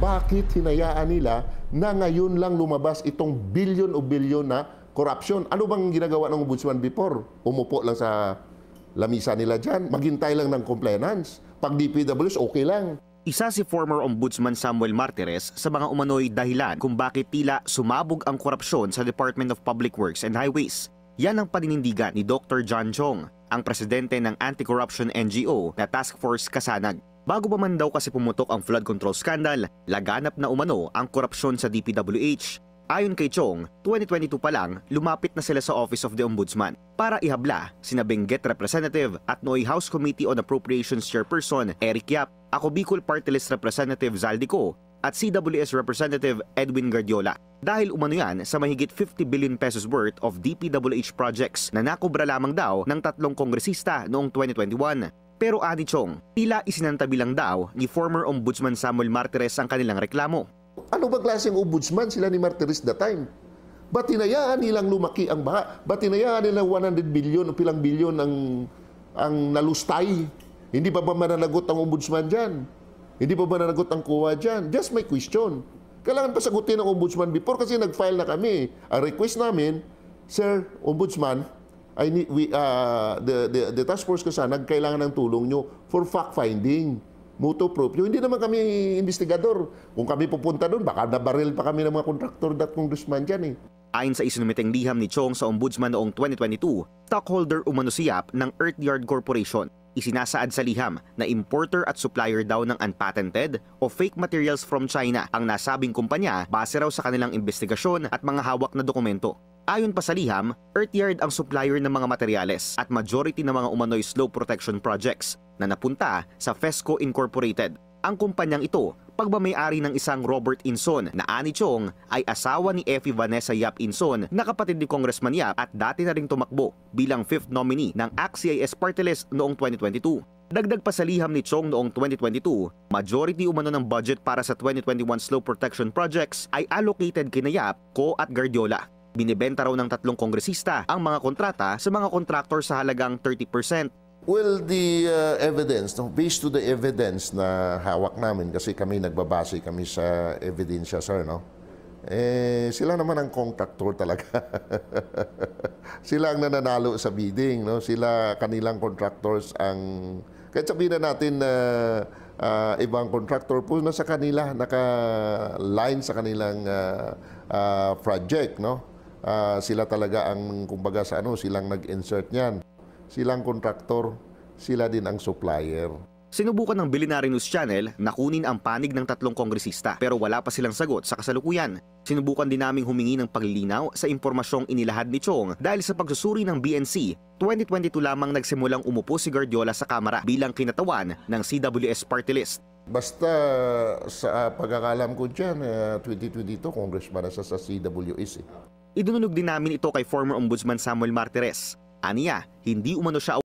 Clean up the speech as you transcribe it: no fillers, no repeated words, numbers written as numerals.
bakit hinayaan nila na ngayon lang lumabas itong bilyon o bilyon na corruption? Ano bang ginagawa ng ombudsman before? Umupo lang sa lamisa nila dyan, maghintay lang ng compliance. Pag DPWs, okay lang. Isa si former Ombudsman Samuel Martires sa mga umano'y dahilan kung bakit tila sumabog ang korupsyon sa Department of Public Works and Highways. Yan ang paninindigan ni Dr. John Chong, ang presidente ng anti-corruption NGO na Task Force Kasanag. Bago pa man daw kasi pumutok ang flood control scandal, laganap na umano ang korupsyon sa DPWH. Ayon kay Chong, 2022 pa lang, lumapit na sila sa Office of the Ombudsman para ihabla sina Benguet Representative at Noy House Committee on Appropriations Chairperson Eric Yap, Ako Bicol Party List Representative Zaldico at CWS Representative Edwin Guardiola. Dahil umano yan sa mahigit 50 billion pesos worth of DPWH projects na nakubra lamang daw ng 3 kongresista noong 2021. Pero ani Chong, tila isinantabi lang daw ni former Ombudsman Samuel Martires ang kanilang reklamo. Ano ba klaseng ombudsman sila ni Martires that time? Ba't hinayaan nilang lumaki ang baha? Ba't hinayaan nilang 100 billion o pilang bilyon ang nalustay? Hindi pa ba mananagot ang ombudsman dyan? Hindi pa ba mananagot ang COA dyan? Just my question. Kailangan pa sagutin ng ombudsman before kasi nag-file na kami. Ang request namin, Sir Ombudsman, the task force Kasanag kailangan ng tulong nyo for fact-finding. Motu proprio. Hindi naman kami investigador. Kung kami pupunta doon, baka nabaril pa kami ng mga kontraktor at congressman dyan eh. Ayon sa isinumiteng liham ni Chong sa Ombudsman noong 2022, stockholder umano si Yap ng Earthyard Corporation. Isinasaad sa liham na importer at supplier daw ng unpatented o fake materials from China ang nasabing kumpanya base raw sa kanilang investigasyon at mga hawak na dokumento. Ayon pa sa liham, Earthyard ang supplier ng mga materyales at majority ng mga umano'y slope protection projects na napunta sa FESCO Incorporated. Ang kumpanyang ito, pagmamay-ari ng isang Robert Inson na ani Chong ay asawa ni Effie Vanessa Yap Inson na kapatid ni Congressman Yap at dati na ring tumakbo bilang 5th nominee ng ACT-CIS Party List noong 2022. Dagdag pa sa liham ni Chong noong 2022, majority umano ng budget para sa 2021 slope protection projects ay allocated kina Yap, Co at Guardiola. Binibenta raw ng 3 kongresista ang mga kontrata sa mga kontraktor sa halagang 30%. Well, the evidence, based to the evidence na hawak namin, kasi kami nagbabase kami sa ebidensya, sir, no? Sila naman ang contractor talaga. Sila ang nananalo sa bidding, no? Sila, kanilang contractors ang... Kahit sabihin na natin na ibang contractor po na sa kanila, naka-line sa kanilang project, no? Sila talaga ang, kumbaga sa ano, silang nag-insert niyan. Silang kontraktor, sila din ang supplier. Sinubukan ng Billionaire News Channel na kunin ang panig ng 3 kongresista pero wala pa silang sagot sa kasalukuyan. Sinubukan din naming humingi ng paglilinaw sa impormasyong inilahad ni Chong dahil sa pagsusuri ng BNC, 2022 lamang nagsimulang umupo si Guardiola sa Kamara bilang kinatawan ng CWS Party List. Basta sa pagkakalam ko dyan, 2022, congressman na sa CWS. Idinunog din namin ito kay former Ombudsman Samuel Martires. Aniya, hindi umano siya